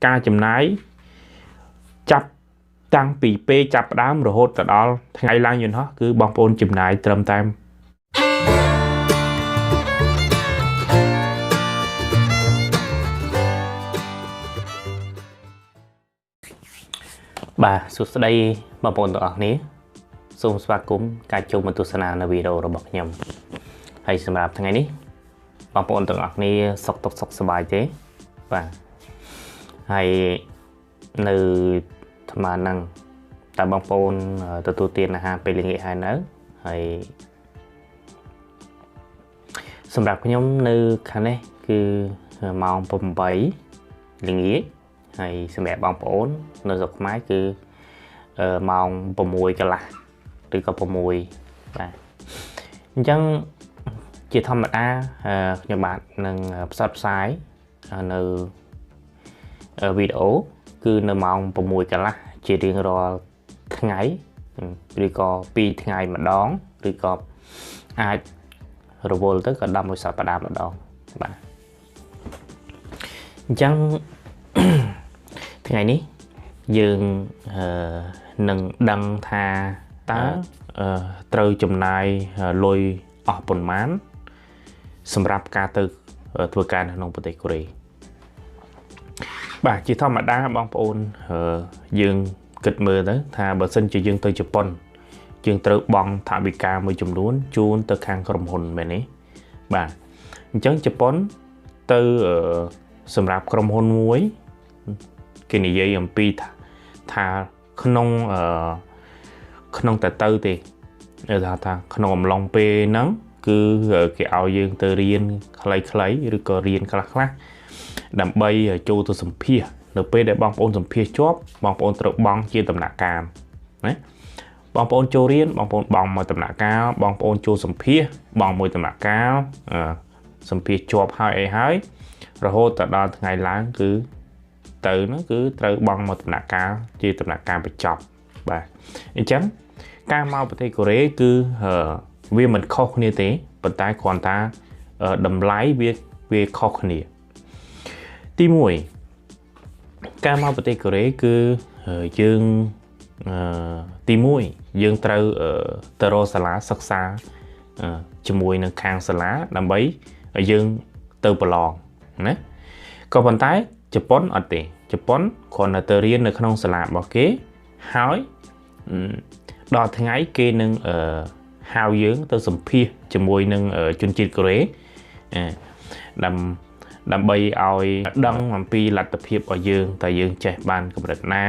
ca chùm nái chập tăngពីពេលចាប់ដើមរហូតទៅដល់ថ្ងៃឡើងយន្តហោះគឺបងប្អូនចំណាយត្រឹមតែបាទសួស្តីបងប្អូនទាំងអស់គ្នាសូមស្វាគមន៍ការចូលមកទស្សនានៅវីដេអូរបស់ខ្ញុំហើយសម្រាប់ថ្ងៃនេះបងប្អូនទាំងអស់គ្នាសុខទុក្ខសុខសប្បាយទេបាទហើយនៅថ្មហ្នឹងតើបងប្អូនទទួលទានអាហារពេលល្ងាចហើយនៅហើយសម្រាប់ខ្ញុំនៅខាងនេះគឺម៉ោង8ល្ងាចហើយសម្រាប់បងប្អូននៅស្រុកខ្មែរគឺម៉ោង6កន្លះឬក៏6បាទអញ្ចឹងជាធម្មតាខ្ញុំបាទនឹងផ្សព្វផ្សាយនៅវីដេអូគឺនៅម៉ោង6កន្លះជារៀងរាល់ថ្ងៃឬក៏2ថ្ងៃម្ដងឬក៏អាចរវល់ទៅក៏ដល់មួយសប្តាហ៍ម្ដងបាទអញ្ចឹងថ្ងៃនេះយើងនឹងដឹងថាតើត្រូវចំណាយលុយអស់ប៉ុន្មានសម្រាប់ការទៅធ្វើការនៅក្នុងប្រទេសកូរ៉េបាទជាធម្មតាបងប្អូនយើងគិតមើលទៅថាបើសិនជាយើងទៅជប៉ុនយើងត្រូវបង់ថវិកាមួយចំនួនជូនទៅខាងក្រុមហ៊ុនមែនទេបាទអញ្ចឹងជប៉ុនទៅសម្រាប់ក្រុមហ៊ុនមួយគេនិយាយអំពីថាក្នុងតែទៅទេថាក្នុងអំឡុងពេលហ្នឹងគឺគេឲ្យយើងទៅរៀនខ្លីៗឬក៏រៀនខ្លះដើម្បីចូលទៅសម្ភាសនៅពេលដែលបងប្អូនសម្ភាសជាប់បងប្អូនត្រូវបង់ជាដំណាក់កាលណាបងប្អូនចូលរៀនបងប្អូនបង់មួយដំណាក់កាលបងប្អូនចូលសម្ភាសបង់មួយដំណាក់កាលសម្ភាសជាប់ហើយអីហើយរហូតដល់ថ្ងៃឡើងគឺទៅនោះគឺត្រូវបង់មួយដំណាក់កាលជាដំណាក់កាលបញ្ចប់បាទអញ្ចឹងការមកប្រទេសកូរ៉េគឺវាមិនខុសគ្នាទេប៉ុន្តែគ្រាន់តែតម្លៃវាខុសគ្នាទី1ការមកប្រទេសកូរ៉េគឺយើងទី1យើងត្រូវទៅរកសាលាសិក្សាជាមួយនឹងខាងសាលាដើម្បីឲ្យយើងទៅប្រឡងណាក៏ប៉ុន្តែជប៉ុនអត់ទេជប៉ុនគ្រាន់តែទៅរៀននៅក្នុងសាលារបស់គេហើយដល់ថ្ងៃគេនឹងហៅយើងទៅសម្ភាសជាមួយនឹងជនជាតិកូរ៉េដើម្បីឲ្យដឹងអំពីលទ្ធភាពរបស់យើងតើយើងចេះបានកម្រិតណា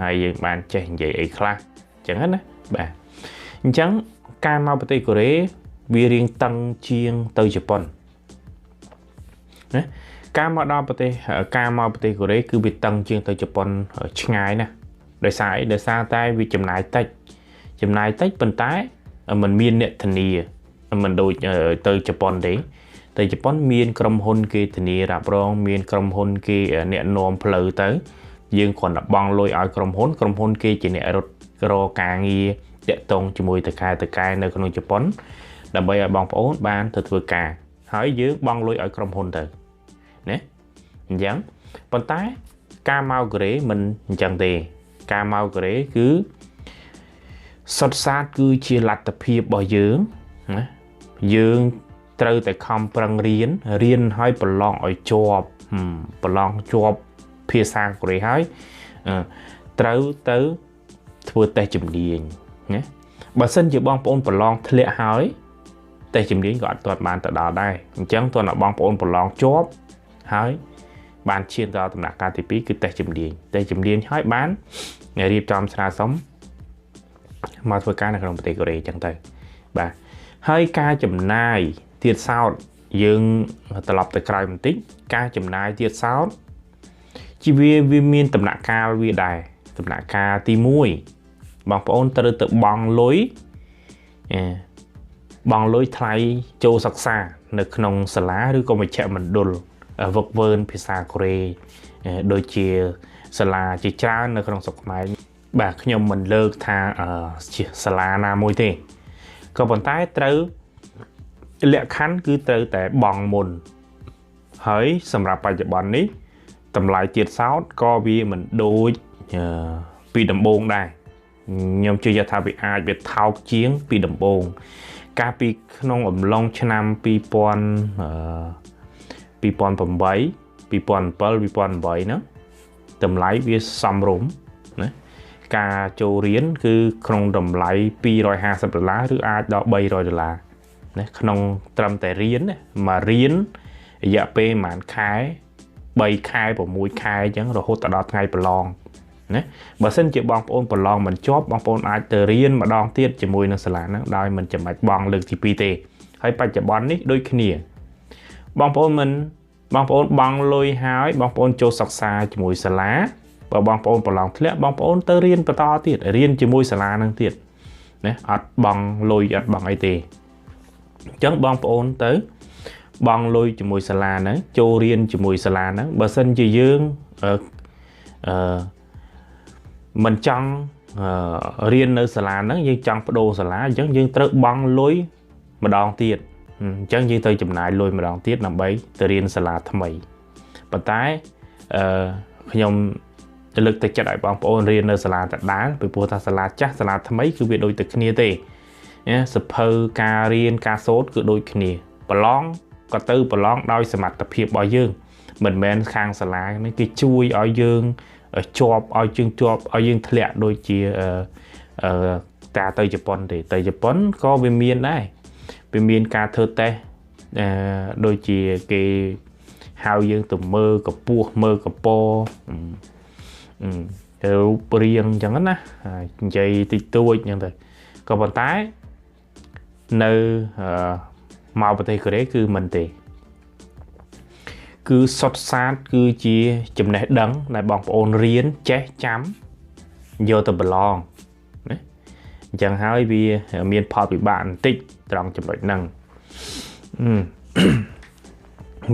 ហើយយើងបានចេះនិយាយអីខ្លះអញ្ចឹងណាបាទអញ្ចឹងការមកប្រទេសកូរ៉េវារៀងតឹងជាងទៅជប៉ុនណាការមកប្រទេសកូរ៉េគឺវាតឹងជាងទៅជប៉ុនឆ្ងាយណាស់ដោយសារតែវាចំណាយតិចប៉ុន្តែมันមានអ្នកធានាមិនដូចទៅជប៉ុនទេទៅជប៉ុនមានក្រុមហ៊ុនគេធានារ៉ាប់រងមានក្រុមហ៊ុនគេអ្នកនាំផ្លូវទៅយើងគ្រាន់តែបង់លុយឲ្យក្រុមហ៊ុនគេជាអ្នករត់រកការងារតាក់ទងជាមួយតកែនៅក្នុងជប៉ុនដើម្បីឲ្យបងប្អូនបានទៅធ្វើការហើយយើងបង់លុយឲ្យក្រុមហ៊ុនទៅណាអញ្ចឹងប៉ុន្តែការមកកូរ៉េមិនអញ្ចឹងទេការមកកូរ៉េគឺសុទ្ធសាធគឺជាលទ្ធភាពរបស់យើងណាយើងត្រូវតែខំប្រឹងរៀនឲ្យប្រឡងឲ្យជាប់ភាសាកូរ៉េហើយត្រូវទៅធ្វើតេស្តជំនាញណាបើសិនជាបងប្អូនប្រឡងធ្លាក់ហើយតេស្តជំនាញក៏អត់ទាន់បានទៅដល់ដែរអញ្ចឹងតើបងប្អូនប្រឡងជាប់ហើយបានឈានដល់ដំណាក់កាលទី2គឺតេស្តជំនាញហើយបានរៀបចំស្នើសុំមកធ្វើការនៅក្នុងប្រទេសកូរ៉េអញ្ចឹងទៅបាទហើយការចំណាយទៀតសោតយើងត្រឡប់ទៅក្រោយបន្តិចការចំណាយទៀតសោតជីវាមានដំណាក់កាលវាដែរដំណាក់កាលទី1បងប្អូនត្រូវទៅបង់លុយថ្លៃចូលសិក្សានៅក្នុងសាលាឬក៏មជ្ឈមណ្ឌលវឹកវើភាសាកូរ៉េដូចជាសាលាជាច្រើននៅក្នុងស្រុកខ្មែរបាទខ្ញុំមិនលើកថាជាសាលាណាមួយទេក៏ប៉ុន្តែត្រូវលក្ខខណ្ឌគឺត្រូវតែបង់មុនហើយសម្រាប់បច្ចុប្បន្ននេះ tầm lại tiệt sáo có vì mình đôi bị đầm bông đây nhưng chưa giờ thà bị ai bị thao chiến bị đầm bông cả bị nông ẩm long cho năm bị pon bảy bị pon pal bị pon bảy nữa tầm lại vì xăm rúm cả châu riến cứ không tầm lại pi rồi $200 thứ ai đó $300 không trầm tại riến mà riến dạ pe màn khai bay khai và mũi khai chẳng rồi hốt đó ngay bờ lon bà xin chị bong ôn bờ lon mình chóp bong ôn ai từ riêng mà đong tiết chỉ mùi nó sẽ là nó đôi mình chỉ mạch bong lực thì pt hay phải chỉ bón ní đôi khi nè bong ôn mình bong ôn bong lôi hái bong ôn cho sọc xa chỉ mùi xà lá và bong ôn bờ lon thế bong ôn từ riêng bờ to tiết riêng chỉ mùi xà lá năng tiết nè ọt bong lôi ọt bong ai tì chẳng bong ôn tới bong lôi chỉ mùi xà lá nữa châu riêng chỉ mùi xà lá nữa bà xin chỉ dương mình trong riêng nơi xà lá nó như trong đồ xà lá giống như tự bong lối mà đòn tiệt chẳng như tôi chụp lại lôi mà đòn tiết nằm bấy từ riêng xà lá thầm mày và tái nhom lực từ chất đại bong ôn riêng nơi xà lá thật đá vì bùa ta xà lá chắc xà lá thầm mấy cứ việc đôi từ kia tê sập hơ ca riêng ca sốt cứ đôi kia bà lon có tư bà lon đôi xà mặt tập hiệp bao dương mình men khang xà lá mấy cái chui ở dương chọp ở dương thẹn đôi chia ta tới Japan thì tới Japan có bên miền đấy bên miền ca thơ tê đôi chia cái hào dương từ mơ cặp bua mơ cặp po riêng chẳng á dây thì tôi như thế còn bàn tay nơi màu bờ tây cái đấy cứ mình thì cứ sót sát cứ chia chùm này đắng lại bong ôn riến chế chấm vô từ bờ lon chẳng hỏi vì miền pop bị bạn tích trong chùm đội năng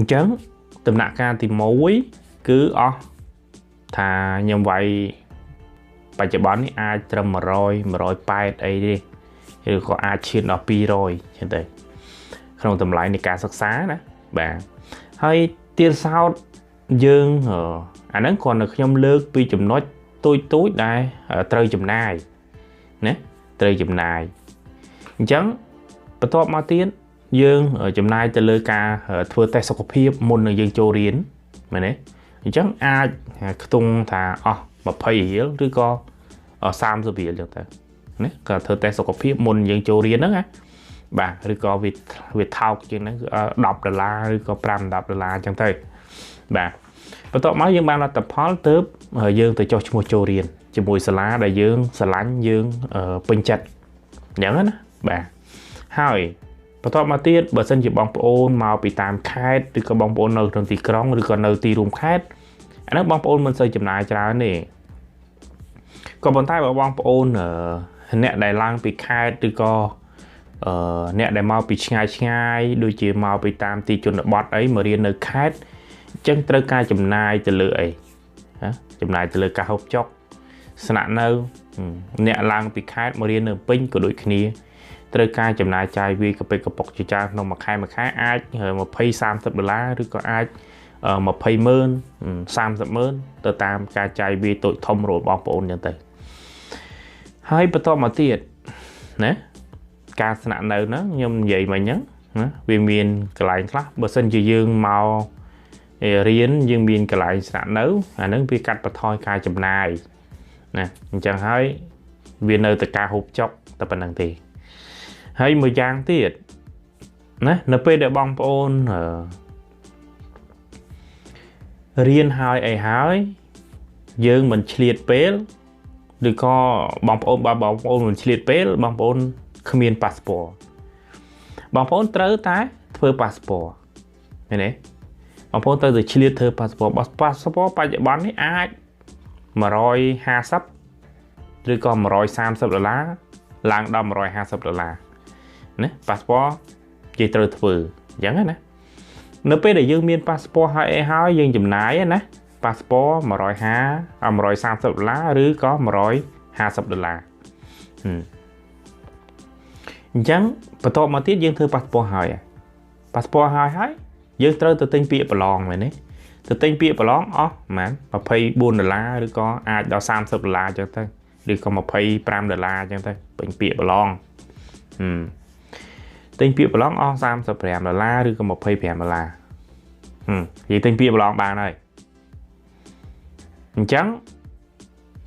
chấn tầm nạ ca thì mối cứ thà như vậy bà cho bón ai trầm mà rồi pai ấy đi thì có ai chuyện đó pi rồi như thế không tầm lại này cả sắc xá đó bạn hơi tiền sao dương anh ấy còn được nhom lướt vì chùm nói tôi đây trời chùm này nè trời chùm này chẳng bắt top mà tiến dương ở chùm này từ lơ ca thưa tay sọc phiếp môn là dương châu riến mà nè chẳng ai tung thà mà phải hiểuឬក៏30 រៀលចឹងទៅណាក៏ធ្វើតែសុខភាពមុនយើងចូលរៀនហ្នឹងណាបាទឬក៏វាថោកជាងហ្នឹងគឺ$10ឬក៏$5-10ចឹងទៅបាទបន្ទាប់មកយើងបានលទ្ធផលទៅយើងទៅចុះឈ្មោះចូលរៀនជាមួយសាលាដែលយើងស្រឡាញ់យើងពេញចិត្តអញ្ចឹងណាបាទហើយបន្ទាប់មកទៀតបើសិនជាបងប្អូនមកពីតាមខេត្តឬក៏បងប្អូននៅក្នុងទីក្រុងឬក៏នៅទីរួមខេត្តអាហ្នឹងបងប្អូនមិនសូវចំណាយច្រើនទេក៏ប៉ុន្តែបើបងប្អូនអ្នកដែលឡើងពីខេត្តឬក៏អ្នកដែលមកពីឆ្ងាយដូចជាមកពីតាមទីជនបទអីមករៀននៅខេត្តអញ្ចឹងត្រូវការចំណាយទៅលើអីចំណាយទៅលើការហូបចុកស្នាក់នៅអ្នកឡើងពីខេត្តមករៀននៅពេញក៏ដូចគ្នាត្រូវការចំណាយចាយវាកពិកកពុកជាច្រើនក្នុងមួយខែអាច$20-30ឬក៏អាច$20,000 $30,000ទៅតាមការចាយវាតូចធំរបស់បងប្អូនអញ្ចឹងទៅហើយបន្តមកទៀតណាការស្នាក់នៅហ្នឹងខ្ញុំនិយាយមកអញ្ចឹងណាវាមានកន្លែងខ្លះបើសិនជាយើងមករៀនយើងមានកន្លែងស្នាក់នៅអាហ្នឹងវាកាត់បន្ថយការចំណាយណាអញ្ចឹងហើយវានៅតែការហូបចុកតែប៉ុណ្្នឹងទេហើយមួយយ៉ាងទៀតណានៅពេលដែលបងប្អូនរៀនហើយអីហើយយើងមិនឆ្លៀតពេលឬក៏បងប្អូនមិនឆ្លៀតពេលបងប្អូនគ្មានប៉ាសពតបងប្អូនត្រូវតែធ្វើប៉ាសពតឃើញទេបងប្អូនត្រូវតែឆ្លៀតធ្វើប៉ាសពតប៉ាសពតបច្ចុប្បន្ននេះអាច$150ឬក៏$130ឡើងដល់$150ណាប៉ាសពតគេត្រូវធ្វើអញ្ចឹងណានៅពេលដែលយើងមានប៉ាសពតហើយអីហើយយើងចំណាយណាប៉ាសពត$130ឬក៏$150អញ្ចឹងបន្ទាប់មកទៀតយើងធ្វើប៉ាសពតហើយយើងត្រូវទៅទិញពាក្យប្រឡងមែនទេ từ tinh bịa bà lóng mà pay $4 rồi có ai đó $30 cho tới rồi có $25 cho tới bệnh bịa bà lóng tinh bịa bà lóng $35 rồi có $25 vậy tinh bịa bà lóng bà này chẳng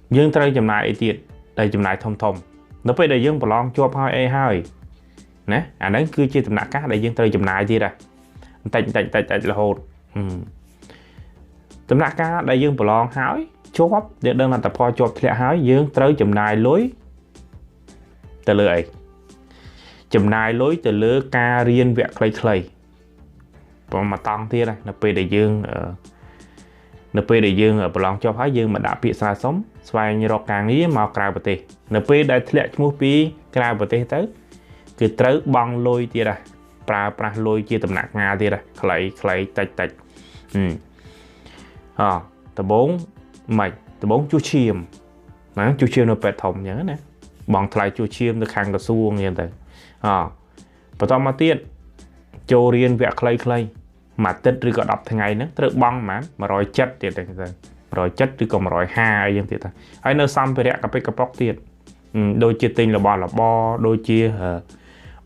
dương trời chùm này tiệt đây chùm này thông thông nó phải để dương bà lóng chụp hơi nè anh ấy cứ chia tầm nặng cá để dương trời chùm này tiệt à tại là hột tầm nặng cá để dương bà lóng hỏi chóp để đơn là tập kho chóp thì hỏi dương trời chùm này lối từ lưỡi chùm này lối từ lưỡi ca riêng vẹn clay còn mà tăng tiệt này nó phải để dương NP để dương ở lòng cho phái dương mà đã bị xa sống xoay như rọc càng ý màu cài bờ tê NP đã lệ mua pi cài bờ tê tới cứ tới băng lôi tia ra pra lôi chia tầm nặng nga tia ra clay tạch tờ 4 mạch tờ 4 chú chiêm mà chú chiêm nó bẹt thòng nhớ nè bằng thay chú chiêm được hàng cả xuông như thế và tao mà tiết cho riêng vẹn clay mà tích rồi có đọc thằng ngày nữa tự băng mà rồi chất thì rồi chất thì còn rồi hai như thế ta hay nơi xăm phải đẹp cặp bóc tiệt đôi chia tinh là bo đôi chia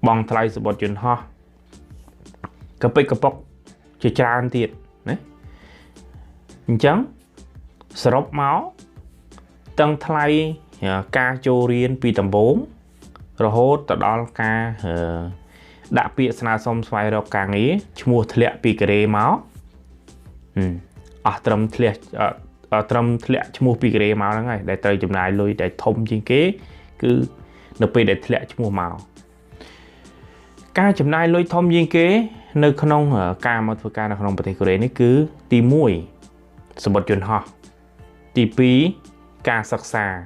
băng thay sự bột chuyện ho cặp bóc chia tràn tiệt đấy trắng srop máu tăng thay ca cho riêng pi tầm 4 rồi hốt từ đó ca đã bị sna xong xoay rồi càng ý mua thịa bị cái máu trầm thịa mua bị cái máu đó ngay để tới chùm này lui để thông trên kế cứ nó bị để thịa mua màu ca chùm này lui thông trên kế nơi không ca mà thôi ca là không thể cái này cứ tì mùi sự bật chuyển họ tì pí ca sắc xa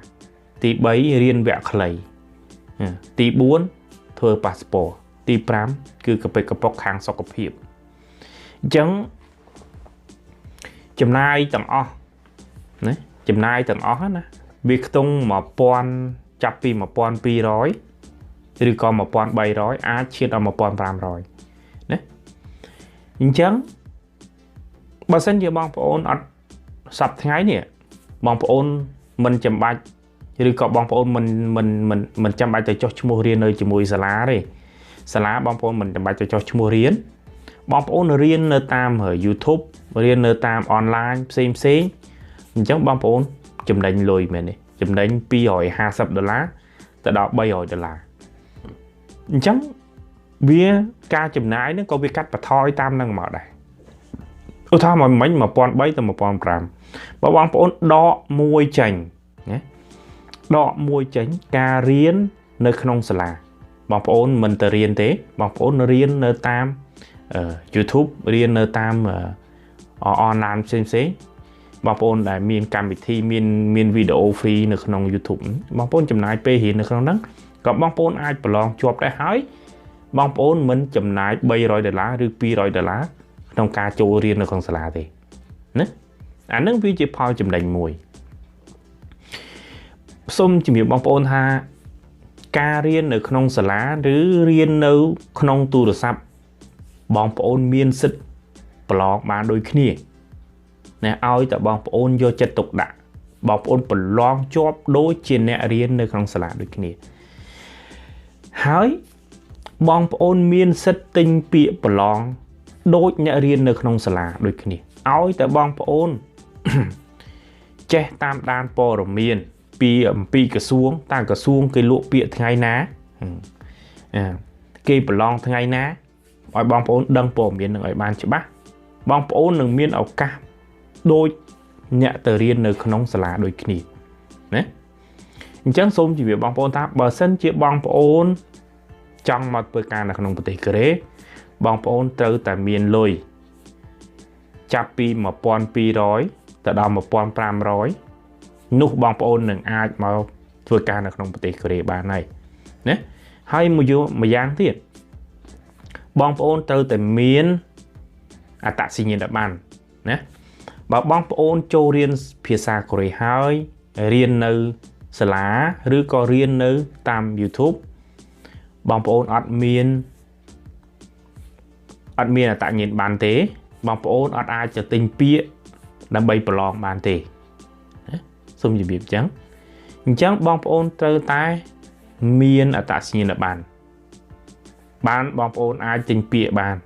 tì bấy riêng vẹn khẩy tì 4 thôi passport tí 5 គឺកប៉ិកប៉ុកខាងសុខភាពអញ្ចឹងចំណាយទាំងអស់ណាចំណាយទាំងអស់ណាវាខ្ទង់1000ចាប់ពី1200ឬក៏1300អាចឈានដល់1500ណាអញ្ចឹងបើសិនជាបងប្អូនអត់សប្តាហ៍ថ្ងៃនេះបងប្អូនមិនចាំបាច់ឬក៏បងប្អូនមិនចាំបាច់ទៅចុះឈ្មោះរៀននៅជាមួយសាលាទេសាលាបងប្អូនមិនចាំបាច់ទៅចុះឈ្មោះរៀនបងប្អូនរៀននៅតាម YouTube រៀននៅតាមអនឡាញផ្សេងអញ្ចឹងបងប្អូនចំណេញលុយមែនទេចំណេញ$250ទៅដល់$300អញ្ចឹងវាការចំណាយហ្នឹងក៏វាកាត់បន្ថយតាមនឹងមកដែរឧទាហរណ៍មកមិញ1300ទៅ1500បើបងប្អូនដកមួយចេញណាដកមួយចេញការរៀននៅក្នុងសាលាបងប្អូនមិនទៅរៀនទេបងប្អូនរៀននៅតាម YouTube រៀននៅតាមអនឡាញផ្សេងបងប្អូនដែលមានកម្មវិធីមានវីដេអូ free នៅក្នុង YouTube បងប្អូនចំណាយពេលរៀននៅក្នុងហ្នឹងក៏បងប្អូនអាចប្រឡងជាប់ដែរហើយបងប្អូនមិនចំណាយ$300ឬ$200ក្នុងការចូលរៀននៅក្នុងសាលាទេណាអាហ្នឹងវាជាផលចំណេញមួយសូមជំរាបបងប្អូនថាការរៀននៅក្នុងសាលាឬរៀននៅក្នុងទូរស័ព្ទបងប្អូនមានសិទ្ធិប្រឡងបានដូចគ្នាណាឲ្យតែបងប្អូនយកចិត្តទុកដាក់បងប្អូនប្រឡងជាប់ដូចជាអ្នករៀននៅក្នុងសាលាដូចគ្នាហើយបងប្អូនមានសិទ្ធិទិញពាក្យប្រឡងដូចអ្នករៀននៅក្នុងសាលាដូចគ្នាឲ្យតែបងប្អូនចេះតាមដានព័ត៌មានអំពីក្រសួងតើក្រសួងគេលក់ពាក្យថ្ងៃណាគេប្រឡងថ្ងៃណាឲ្យបងប្អូនដឹងព័ត៌មាននឹងឲ្យបានច្បាស់បងប្អូននឹងមានឱកាសដូចអ្នកទៅរៀននៅក្នុងសាលាដូចគ្នាណាអញ្ចឹងសូមជម្រាបបងប្អូនថាបើសិនជាបងប្អូនចង់មកធ្វើការនៅក្នុងប្រទេសកូរ៉េបងប្អូនត្រូវតែមានលុយចាប់ពី1200ទៅដល់1500នោះបងប្អូននឹងអាចមកធ្វើការនៅក្នុងប្រទេសកូរ៉េបានហើយណាហើយមួយយ៉ាងទៀតបងប្អូនត្រូវតែមានអត្តសញ្ញាណប័ណ្ណណាបើបងប្អូនចូលរៀនភាសាកូរ៉េហើយរៀននៅសាលាឬក៏រៀននៅតាម YouTube បងប្អូនអត់មានអត្តសញ្ញាណប័ណ្ណទេ បងប្អូនអត់អាចទៅទិញពាក្យដើម្បីប្រឡងបានទេសូមជម្រាបចឹងអញ្ចឹងបងប្អូនត្រូវតែមានអត្តសញ្ញាណប័ណ្ណបានបងប្អូនអាចទិញពាក្យបាន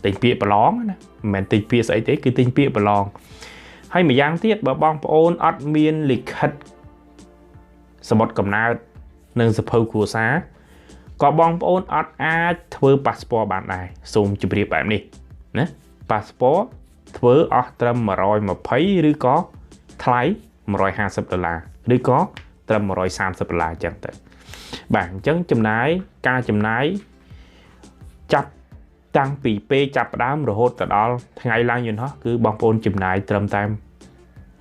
ទិញពាក្យប្រឡងណាមិនមែនទិញពាក្យស្អីទេគឺទិញពាក្យប្រឡងហើយម្យ៉ាងទៀតបើបងប្អូនអត់មានលិខិតសម្បត្តិកំណើតនិងសភៅគ្រួសារក៏បងប្អូនអត់អាចធ្វើប៉ាសពតបានដែរសូមជម្រាបបែបនេះណាប៉ាសពតធ្វើអស់ត្រឹម120ឬក៏ថ្លៃ$150ឬក៏ត្រឹម$130អញ្ចឹងទៅបាទអញ្ចឹងការចំណាយចាប់តាំងពីពេលចាប់ផ្ដើមរហូតដល់ថ្ងៃឡើងយន្តហោះគឺបងប្អូនចំណាយត្រឹមតែ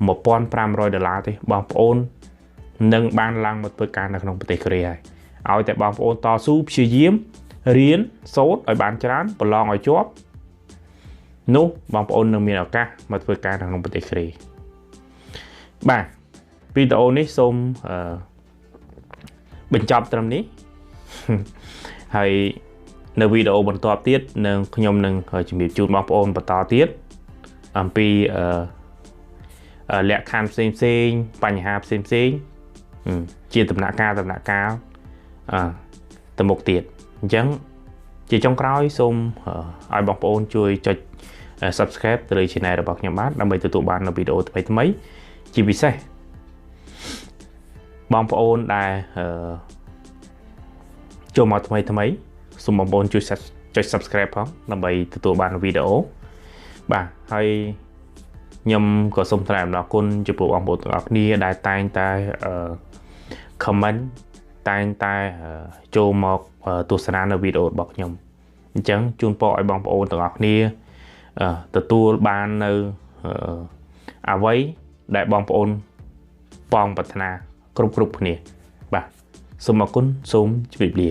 $1,500ទេបងប្អូននឹងបានឡើងមកធ្វើការនៅក្នុងប្រទេសកូរ៉េហើយឲ្យតែបងប្អូនតស៊ូព្យាយាមរៀនសូត្រឲ្យបានច្រើនប្រឡងឲ្យជាប់នោះបងប្អូននឹងមានឱកាសមកធ្វើការនៅក្នុងប្រទេសកូរ៉េបាទវីដេអូនេះសូមបញ្ចប់ត្រឹមនេះហើយនៅវីដេអូបន្តទៀតនឹងខ្ញុំនឹងជំរាបជូនបងប្អូនបន្តទៀតអំពីលក្ខខណ្ឌផ្សេងបញ្ហាផ្សេងជាដំណាក់កាលទៅមុខទៀតអញ្ចឹងជាចុងក្រោយសូមឲ្យបងប្អូនជួយចុច Subscribe ទៅលើ Channel របស់ខ្ញុំបាទដើម្បីទទួលបាននូវវីដេអូថ្មីៗជាពិសេសបងប្អូនដែលចូលមកថ្មីសូមបងប្អូនជួយចុច Subscribe ផងដើម្បីទទួលបានវីដេអូបាទហើយខ្ញុំក៏សូមថ្លែងអំណរគុណចំពោះបងប្អូនទាំងអស់គ្នាដែលតែងតែ comment តែងតែចូលមកទស្សនានៅវីដេអូរបស់ខ្ញុំអញ្ចឹងជូនពរឲ្យបងប្អូនទាំងអស់គ្នាទទួលបាននៅអ្វីដែលបងប្អូនប៉ងប្រាថ្នាគ្រប់គ្នាបាទសូមអរគុណសូមជម្រាបលា